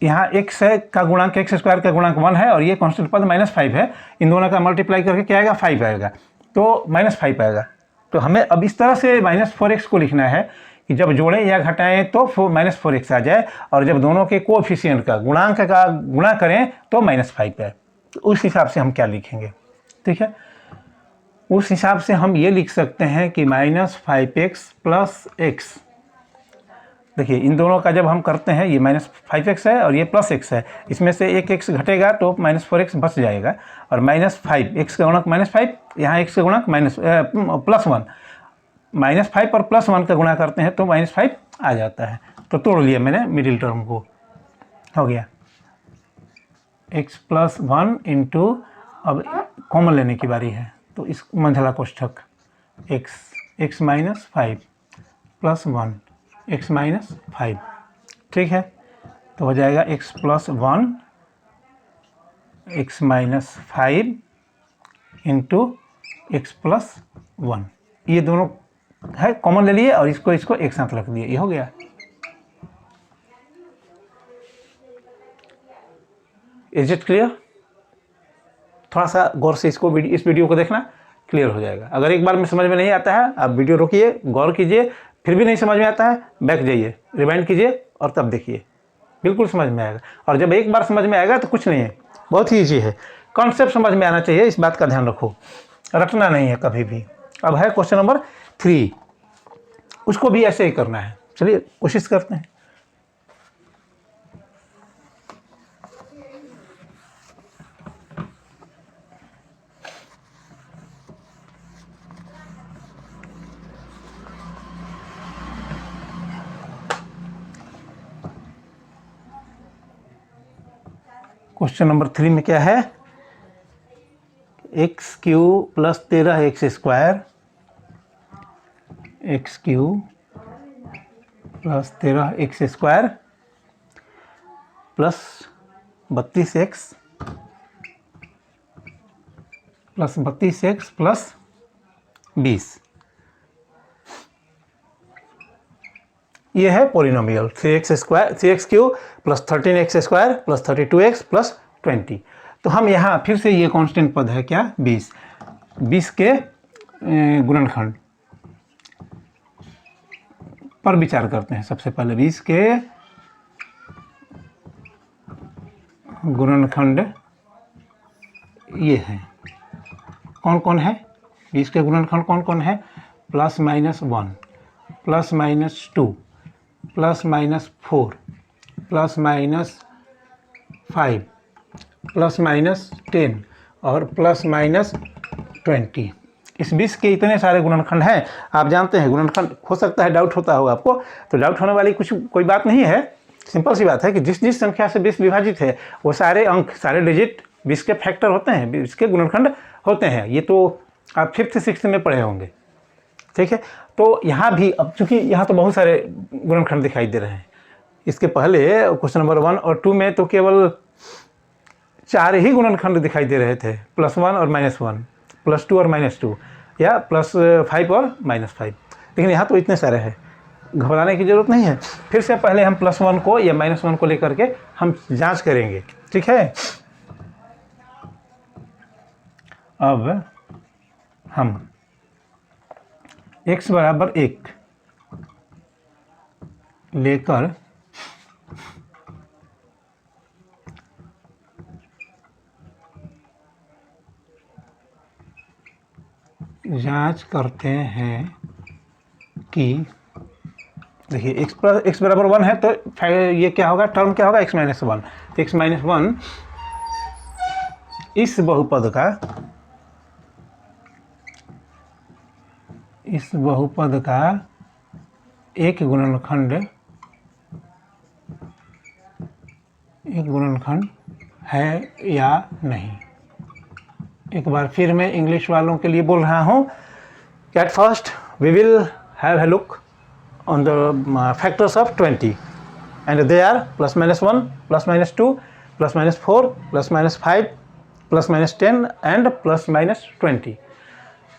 यहाँ एक्स का गुणांक एक्स स्क्वायर का गुणांक वन है और ये कांस्टेंट पद माइनस फाइव है, इन दोनों का मल्टीप्लाई करके क्या आएगा फाइव आएगा, तो माइनस फाइव आएगा। तो हमें अब इस तरह से माइनस फोर एक्स को लिखना है कि जब जोड़ें या घटाएं तो माइनस फोर एक्स आ जाए, और जब दोनों के कोएफिशिएंट का गुणांक का गुणा करें तो माइनस फाइव आए। तो उस हिसाब से हम क्या लिखेंगे, ठीक है, उस हिसाब से हम ये लिख सकते हैं कि minus five x plus x. देखिए इन दोनों का जब हम करते हैं, ये माइनस फाइव एक्स है और ये प्लस एक्स है, इसमें से एक एक्स घटेगा तो माइनस फोर एक्स बच जाएगा, और माइनस फाइव एक्स का गुणक माइनस फाइव, यहाँ एक्स का गुणक minus plus one, minus five और प्लस वन का गुणा करते हैं तो माइनस फाइव आ जाता है। तो तोड़ लिया मैंने मिडिल टर्म को, हो गया एक्स प्लस वन इंटू, अब कॉमन लेने की बारी है, तो इस मंझला कोष्ठक x minus five plus one x minus five, ठीक है, तो हो जाएगा x plus one x minus five into x plus one, ये दोनों है कॉमन ले लिए और इसको एक साथ रख दिए, ये हो गया। Is it clear? थोड़ा सा गौर से इसको इस वीडियो को देखना, क्लियर हो जाएगा। अगर एक बार में समझ में नहीं आता है, आप वीडियो रोकिए, गौर कीजिए, फिर भी नहीं समझ में आता है, बैक जाइए, रिवाइंड कीजिए और तब देखिए, बिल्कुल समझ में आएगा। और जब एक बार समझ में आएगा तो कुछ नहीं है, बहुत ही ईजी है, कॉन्सेप्ट समझ में आना चाहिए, इस बात का ध्यान रखो, रटना नहीं है कभी भी। अब है क्वेश्चन नंबर 3, उसको भी ऐसे ही करना है, चलिए कोशिश करते हैं। क्वेश्चन नंबर 3 में क्या है, x Q plus 13 x square, x Q plus 13 x square plus 32 x plus 20, ये है polynomial 3x Q plus 13x square plus 32x plus 20। तो हम यहाँ फिर से ये कांस्टेंट पद है क्या 20 के गुणनखंड पर विचार करते हैं। सबसे पहले 20 के गुणनखंड ये हैं, कौन कौन है, 20 के गुणनखंड कौन कौन है, +-1, +-2, +-4, +-5, +-10 और +-20। इस 20 के इतने सारे गुणनखंड हैं। आप जानते हैं गुणनखंड हो सकता है डाउट होता होगा आपको, तो डाउट होने वाली कोई बात नहीं है। सिंपल सी बात है कि जिस जिस संख्या से 20 विभाजित है वो सारे अंक, सारे डिजिट 20 के फैक्टर होते हैं, 20 के गुणनखंड होते हैं। ये तो आप 5th 6th में पढ़े होंगे, ठीक है। तो यहाँ भी अब चूंकि यहाँ तो बहुत सारे गुणनखंड दिखाई दे रहे हैं, इसके पहले क्वेश्चन नंबर 1 और 2 में तो केवल 4 ही गुणनखंड दिखाई दे रहे थे, +1 और -1, +2 और -2, या +5 और -5। लेकिन यहाँ तो इतने सारे हैं, घबराने की ज़रूरत नहीं है। फिर से पहले हम +1 को या -1 को लेकर के हम जांच करेंगे, ठीक है। अब हम x = 1 लेकर जांच करते हैं कि देखिए x = 1 है तो ये क्या होगा, टर्म क्या होगा, x-1। तो x-1 इस बहुपद का एक गुणनखंड है या नहीं। एक बार फिर मैं इंग्लिश वालों के लिए बोल रहा हूँ। At first we will have a look on the factors of 20 and they are +-1, +-2, +-4, +-5, +-10 and +-20.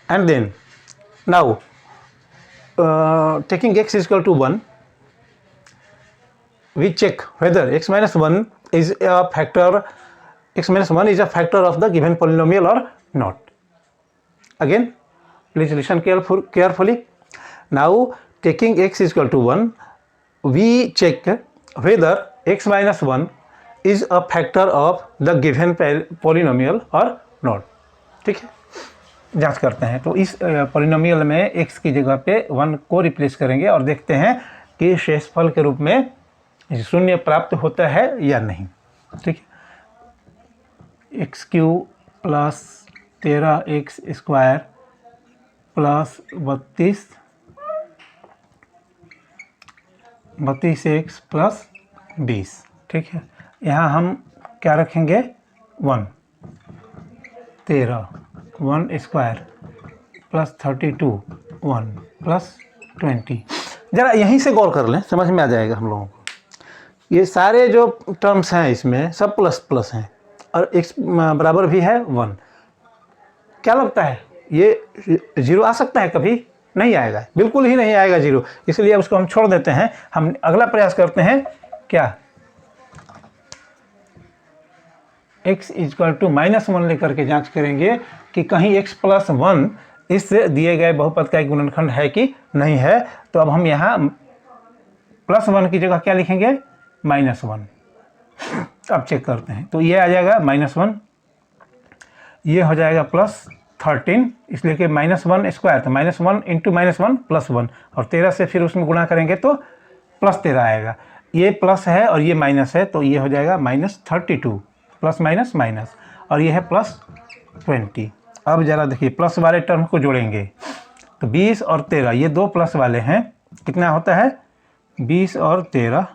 And then now taking x is equal to 1, we check whether x-1 is a factor, x-1 is a factor of the given polynomial or not. Again please listen carefully. Now taking x is equal to 1, we check whether x-1 is a factor of the given polynomial or not, ठीक है। जांच करते हैं, तो इस polynomial में x की जगह पे 1 को रिप्लेस करेंगे और देखते हैं कि शेषफल के रूप में 0 प्राप्त होता है या नहीं, ठीक है। x³ + 13x² + 32x + 20, ठीक है। यहाँ हम क्या रखेंगे, 1, 13, 1² + 32, 1 + 20। ज़रा यहीं से गौर कर लें, समझ में आ जाएगा हम लोगों को। ये सारे जो टर्म्स हैं इसमें सब प्लस हैं और x बराबर भी है 1। क्या लगता है ये 0 आ सकता है? कभी नहीं आएगा, बिल्कुल ही नहीं आएगा 0, इसलिए उसको हम छोड़ देते हैं। हम अगला प्रयास करते हैं, क्या x = -1 लेकर के जांच करेंगे कि कहीं x + 1 इस दिए गए बहुपद का एक गुणनखंड है कि नहीं है। तो अब हम यहाँ +1 की जगह क्या लिखेंगे, -1। अब चेक करते हैं, तो ये आ जाएगा -1, ये हो जाएगा +13, इसलिए कि -1² तो -1 × -1 +1 और 13 से फिर उसमें गुणा करेंगे तो +13 आएगा। ये प्लस है और ये माइनस है, तो ये हो जाएगा -32, प्लस माइनस माइनस, और ये है +20। अब ज़रा देखिए प्लस वाले टर्म को जोड़ेंगे तो 20 और 13 ये दो प्लस वाले हैं, कितना होता है 20 और 13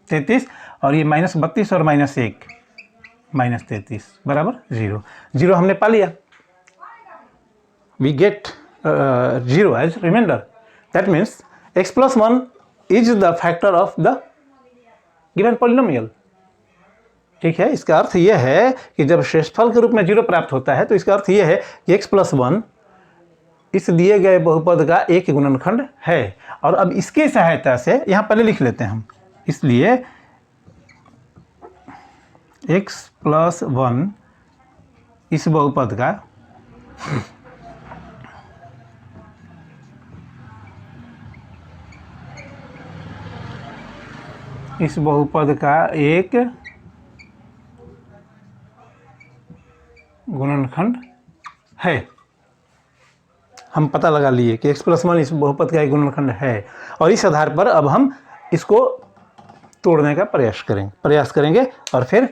33 और ये -32 और -1 -33 बराबर 0। 0 हमने पा लिया, we get 0 as remainder. That means x + 1 is the factor of the given polynomial. ठीक है, इसका अर्थ यह है कि जब शेषफल के रूप में 0 प्राप्त होता है तो इसका अर्थ यह है कि x + 1 इस दिए गए बहुपद का एक गुणनखंड है। और अब इसकी सहायता से यहाँ पहले लिख लेते हैं हम, इसलिए x + 1 इस बहुपद का एक गुणनखंड है। हम पता लगा लिए कि x+1 इस बहुपद का एक गुणनखंड है, और इस आधार पर अब हम इसको तोड़ने का प्रयास करेंगे और फिर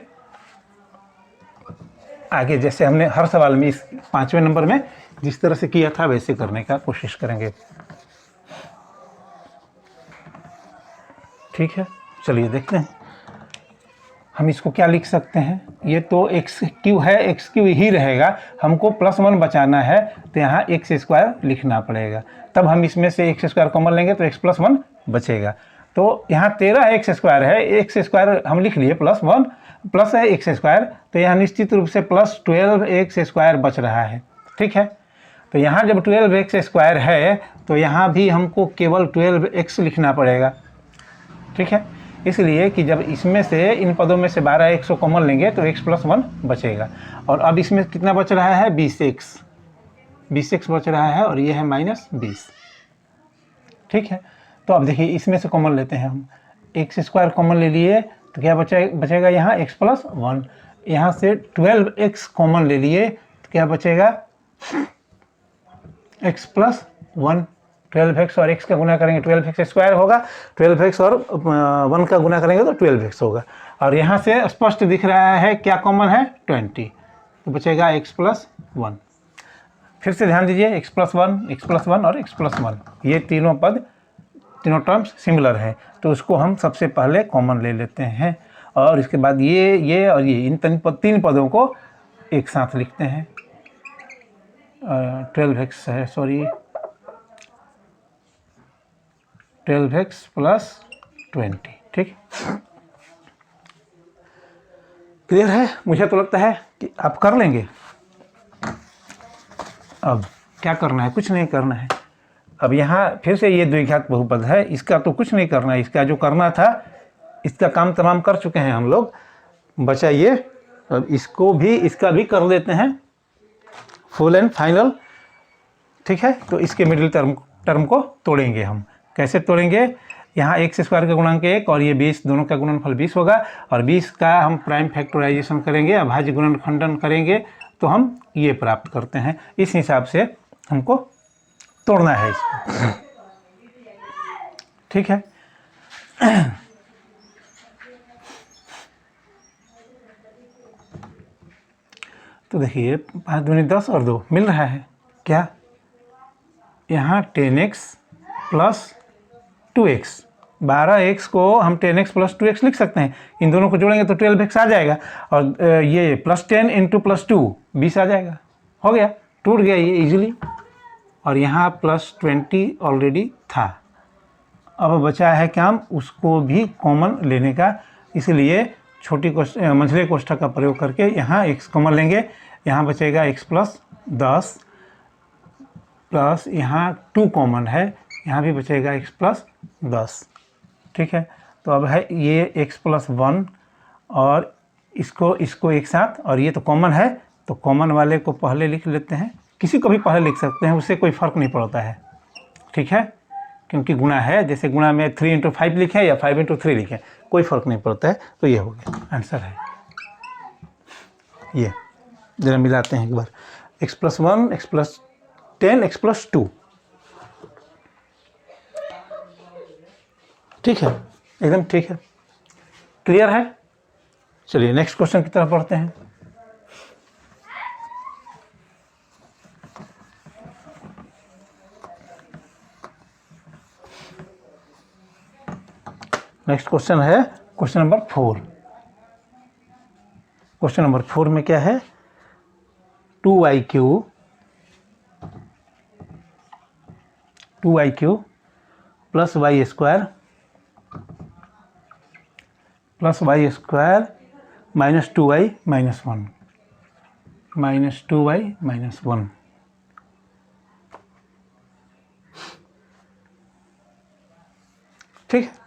आगे जैसे हमने हर सवाल में इस 5वें नंबर में जिस तरह से किया था वैसे करने का कोशिश करेंगे। ठीक है, चलिए देखते हैं हम इसको क्या लिख सकते हैं। ये तो x³ है, x³ ही रहेगा, हमको +1 बचाना है तो यहाँ x² लिखना पड़ेगा, तब हम इसमें से x² कॉमन लेंगे तो x+1 बचेगा। तो यहाँ 13x² है, x² हम लिख लिए, +1 प्लस है x², तो यहाँ निश्चित रूप से +12x² बच रहा है। ठीक है, तो यहाँ जब 12x² है तो यहाँ भी हमको केवल 12x लिखना पड़ेगा। ठीक है, इसलिए कि जब इसमें से इन पदों में से 12x को कॉमन लेंगे तो x+1 बचेगा, और अब इसमें कितना बच रहा है, 20x बच रहा है, और ये है -20। ठीक है, तो अब देखिए इसमें से कॉमन लेते हैं हम, x² कॉमन ले लिए तो क्या बचेगा यहाँ x+1, यहाँ से 12x कॉमन ले लिए तो क्या बचेगा x+1। 12x और x का गुना करेंगे 12x² होगा, 12x और 1 का गुना करेंगे तो 12x होगा, और यहाँ से स्पष्ट दिख रहा है क्या कॉमन है, 20, तो बचेगा x+1। फिर से ध्यान दीजिए, x+1 और x+1 ये तीनों टर्म्स सिमिलर है, तो उसको हम सबसे पहले कॉमन ले लेते हैं, और इसके बाद ये और ये इन तीन पदों को एक साथ लिखते हैं। 12x है, सॉरी 12x + 20। ठीक, क्लियर है? मुझे तो लगता है कि आप कर लेंगे। अब क्या करना है, कुछ नहीं करना है। अब यहाँ फिर से ये द्विघात बहुपद है, इसका तो कुछ नहीं करना है, इसका जो करना था इसका काम तमाम कर चुके हैं हम लोग, बचा ये। अब इसका भी कर देते हैं फुल एंड फाइनल। ठीक है, तो इसके मिडिल टर्म को तोड़ेंगे हम। कैसे तोड़ेंगे, यहाँ x² का गुणांक 1 और ये 20, दोनों का गुणनफल 20 होगा, और 20 का हम प्राइम फैक्टराइजेशन करेंगे, अभाज्य गुणनखंडन करेंगे तो हम ये प्राप्त करते हैं। इस हिसाब से हमको तोड़ना है इसको। ठीक है, तो देखिए 5 दूनी 10 और 2 मिल रहा है क्या, यहाँ 10x + 2x, 12x को हम 10x + 2x लिख सकते हैं, इन दोनों को जोड़ेंगे तो 12x आ जाएगा, और ये +10 × +2 20 आ जाएगा, हो गया, टूट गया ये इजीली। और यहाँ +20 ऑलरेडी था, अब बचा है काम उसको भी कॉमन लेने का, इसलिए मंझले कोष्ठक का प्रयोग करके यहाँ x कॉमन लेंगे, यहाँ बचेगा x+10 प्लस यहाँ 2 कॉमन है, यहाँ भी बचेगा x+10। ठीक है, तो अब है ये x+1 और इसको एक साथ, और ये तो कॉमन है तो कॉमन वाले को पहले लिख लेते हैं, किसी को भी पहले लिख सकते हैं, उससे कोई फ़र्क नहीं पड़ता है। ठीक है, क्योंकि गुणा है, जैसे गुणा में 3 × 5 लिखें या 5 × 3 लिखें, कोई फ़र्क नहीं पड़ता है। तो ये हो गया, आंसर है ये। जरा मिलाते हैं एक बार, x+1, x+10, x+2। ठीक है, एकदम ठीक है, क्लियर है। चलिए नेक्स्ट क्वेश्चन की तरफ बढ़ते हैं। नेक्स्ट क्वेश्चन है क्वेश्चन नंबर 4। क्वेश्चन नंबर 4 में क्या है, 2y³ + y² + y² - 2y - 1 ठीक है।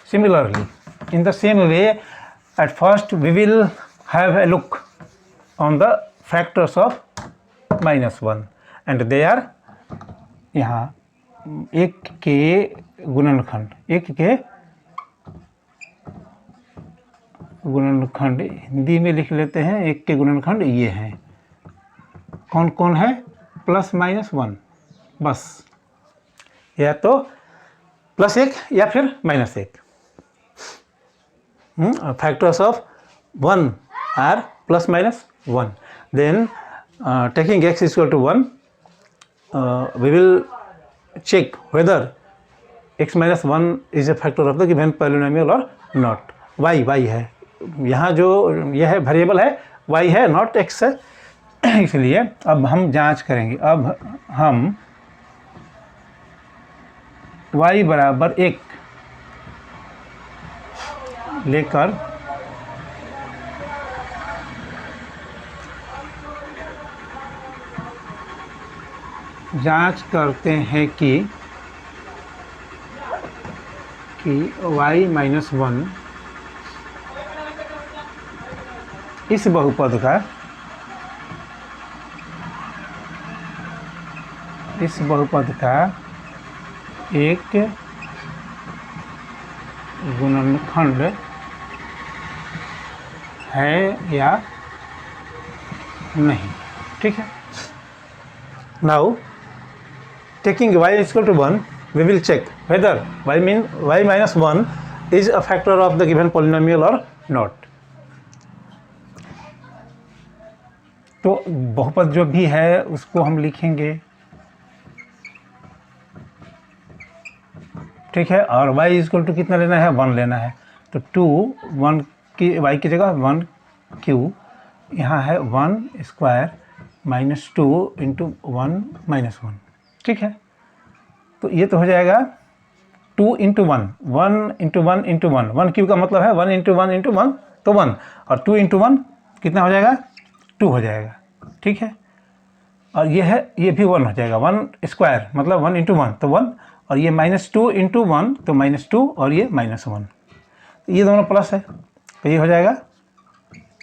Similarly, in the same way, at first we will have a look on the factors of -1, and they are यहाँ 1 के गुणनखंड, 1 के गुणनखंड हिंदी में लिख लेते हैं। एक के गुणनखंड ये हैं, कौन कौन है, +-1, बस, या तो +1 या फिर -1। Factors of 1 are +-1। Then taking x = 1, we will check whether x-1 is a factor of the given polynomial or not। y है, यहाँ जो यह है वेरिएबल है y है, नॉट x है। इसलिए अब हम जांच करेंगे। अब हम y = 1 लेकर जांच करते हैं कि y-1 इस बहुपद का एक गुणनखंड है या नहीं। ठीक है, now taking y = 1, we will check whether y-1 is a factor of the given polynomial or not। तो बहुपद जो भी है उसको हम लिखेंगे, ठीक है, और y = कितना लेना है, 1 लेना है। तो 2 1 की y की जगह 1 क्यू, यहाँ है 1² -2 × 1 - 1। ठीक है, तो ये तो हो जाएगा 2 × 1, 1 × 1 × 1, 1 क्यू का मतलब है 1 × 1 × 1, तो 1, और 2 × 1 कितना हो जाएगा, 2 हो जाएगा। ठीक है, और ये है, ये भी 1 हो जाएगा, 1² मतलब 1 × 1 तो 1, और ये -2 × 1 तो -2, और ये -1, ये दोनों प्लस है, तो ये हो जाएगा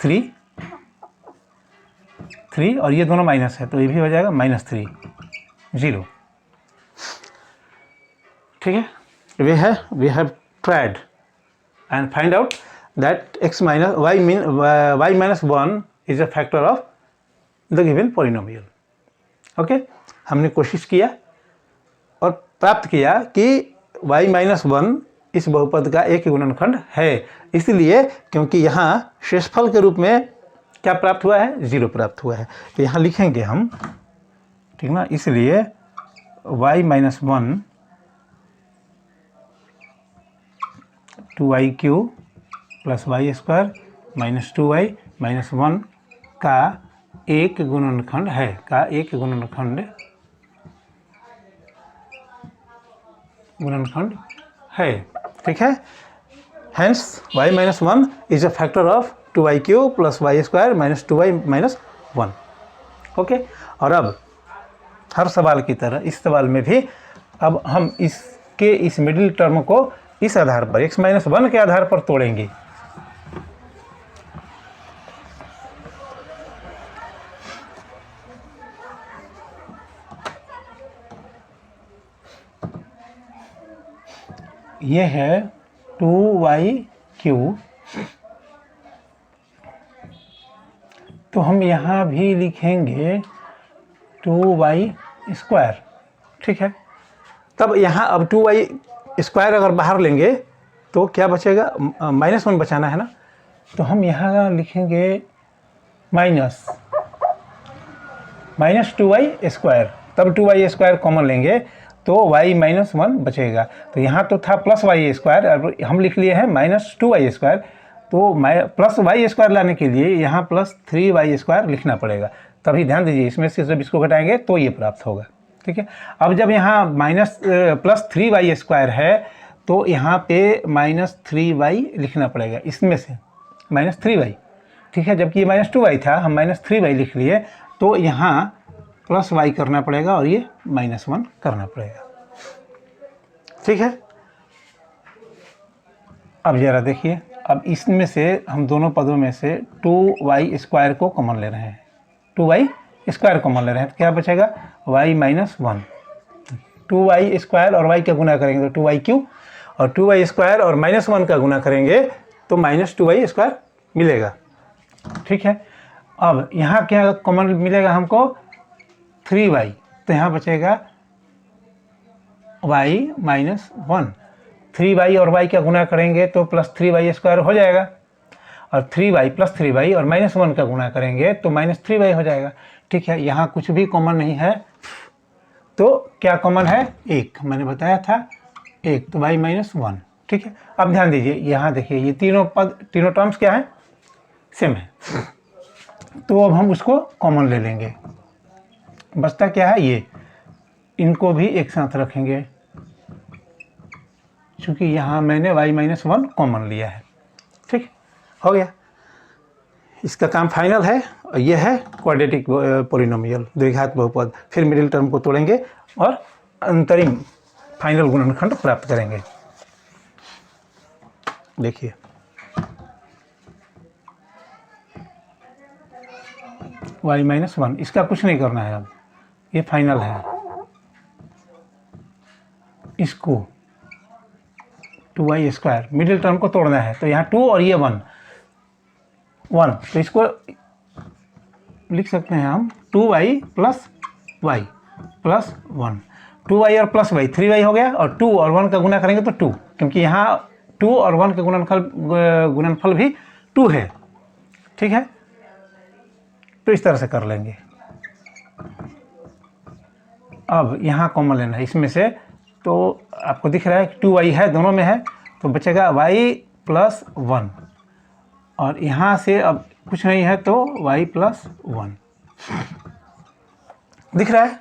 3, और ये दोनों माइनस है, तो ये भी हो जाएगा -3, 0। ठीक है, we have tried and find out that y-1 is a factor of the given polynomial। Okay, हमने कोशिश किया और प्राप्त किया कि y-1 इस बहुपद का एक गुणनखंड है, इसलिए क्योंकि यहाँ शेषफल के रूप में क्या प्राप्त हुआ है, 0 प्राप्त हुआ है, तो यहाँ लिखेंगे हम, ठीक ना। इसलिए y-1 2y³ + y² -2y -1 का एक गुणनखंड है, ठीक है। Hence y-1 is a factor of 2y³ + y² -2y -1। Okay, और अब हर सवाल की तरह इस सवाल में भी अब हम इस मिडिल टर्म को इस आधार पर x-1 के आधार पर तोड़ेंगे। ये है 2y³, तो हम यहाँ भी लिखेंगे 2y²। ठीक है, तब यहाँ अब 2y² अगर बाहर लेंगे तो क्या बचेगा, -1 बचाना है ना, तो हम यहाँ लिखेंगे -2y², तब 2y² कॉमन लेंगे तो y-1 बचेगा। तो यहाँ तो था +y², अब हम लिख लिए हैं -2y², तो +y² लाने के लिए यहाँ +3y² लिखना पड़ेगा। तभी ध्यान दीजिए, इसमें से जब इसको घटाएंगे तो ये प्राप्त होगा। ठीक है, अब जब यहाँ +3y² है तो यहाँ पे -3y लिखना पड़ेगा, इसमें से -3y। ठीक है, जबकि ये -2y था, हम -3y लिख लिए, तो यहाँ +y करना पड़ेगा और ये -1 करना पड़ेगा। ठीक है, अब जरा देखिए, अब इसमें से हम दोनों पदों में से 2y² को कॉमन ले रहे हैं, 2y² कॉमन ले रहे हैं, तो क्या बचेगा, y-1। 2y² और y का गुना करेंगे तो 2y³, और 2y² और -1 का गुना करेंगे तो -2y² मिलेगा, ठीक है। अब यहाँ क्या कॉमन मिलेगा हमको, 3y, तो यहाँ बचेगा y माइनस 1। 3y और y का गुना करेंगे तो प्लस 3y² हो जाएगा, और 3y प्लस 3y और माइनस 1 का गुना करेंगे तो माइनस 3y हो जाएगा, ठीक है। यहाँ कुछ भी कॉमन नहीं है, तो क्या कॉमन है, 1, मैंने बताया था 1, तो y माइनस 1, ठीक है। अब ध्यान दीजिए, यहाँ देखिए ये तीनों टर्म्स क्या है, सेम है, तो अब हम उसको कॉमन ले लेंगे। बचता क्या है, ये, इनको भी एक साथ रखेंगे, क्योंकि यहाँ मैंने y माइनस 1 कॉमन लिया है, ठीक, हो गया। इसका काम फाइनल है, और ये है क्वाड्रेटिक पॉलिनोमियल, द्विघात बहुपद। फिर मिडिल टर्म को तोड़ेंगे और अंतरिम फाइनल गुणनखंड प्राप्त करेंगे। देखिए y माइनस 1, इसका कुछ नहीं करना है, अब ये फाइनल है। इसको 2y² मिडिल टर्म को तोड़ना है, तो यहाँ 2 और ये 1, तो इसको लिख सकते हैं हम 2y plus y plus 1, 2y और प्लस y 3y हो गया, और 2 और 1 का गुना करेंगे तो 2, क्योंकि यहाँ 2 और 1 का गुणनफल भी 2 है, ठीक है। तो इस तरह से कर लेंगे। अब यहाँ कॉमन लेना है इसमें से, तो आपको दिख रहा है 2y है, दोनों में है, तो बचेगा y प्लस 1, और यहाँ से अब कुछ नहीं है तो y प्लस 1 दिख रहा है।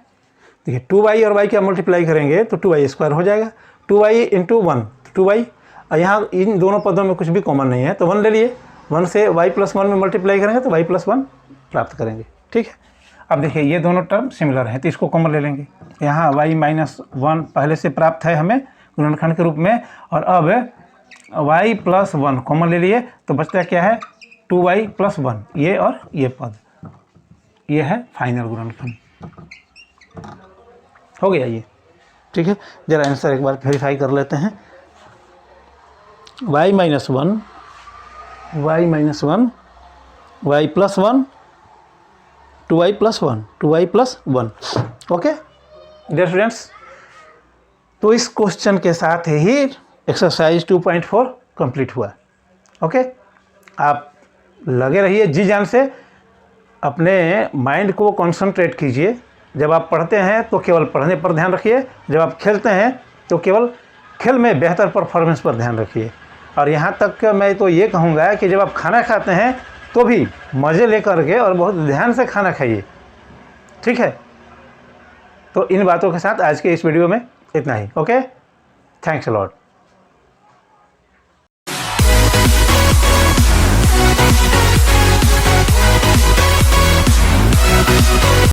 देखिए 2y और y का मल्टीप्लाई करेंगे तो 2y² हो जाएगा, 2y इंटू 1 2y, और यहाँ इन दोनों पदों में कुछ भी कॉमन नहीं है तो 1 ले लिए, 1 से y प्लस 1 में मल्टीप्लाई करेंगे तो y प्लस 1 प्राप्त करेंगे, ठीक है। अब देखिए ये दोनों टर्म सिमिलर हैं, तो इसको कॉमन ले लेंगे। यहाँ y माइनस 1 पहले से प्राप्त है हमें गुणनखंड के रूप में, और अब y प्लस 1 कॉमन ले लिए, तो बचता क्या है 2y प्लस 1, ये और ये पद, ये है फाइनल गुणनखंड, हो गया ये, ठीक है। जरा आंसर एक बार वेरीफाई कर लेते हैं। y minus 1, y minus 1, y plus 1, 2y plus 1, 2y plus 1, okay dear students. तो इस क्वेश्चन के साथ ही एक्सरसाइज 2.4 कंप्लीट हुआ, ओके। आप लगे रहिए जी जान से, अपने माइंड को कंसंट्रेट कीजिए। जब आप पढ़ते हैं तो केवल पढ़ने पर ध्यान रखिए, जब आप खेलते हैं तो केवल खेल में बेहतर परफॉर्मेंस पर ध्यान रखिए। और यहाँ तक मैं तो ये कहूँगा कि जब आप खाना खाते हैं तो भी मज़े लेकर के और बहुत ध्यान से खाना खाइए, ठीक है। तो इन बातों के साथ आज के इस वीडियो में इतना ही, ओके, थैंक्स अ लॉट।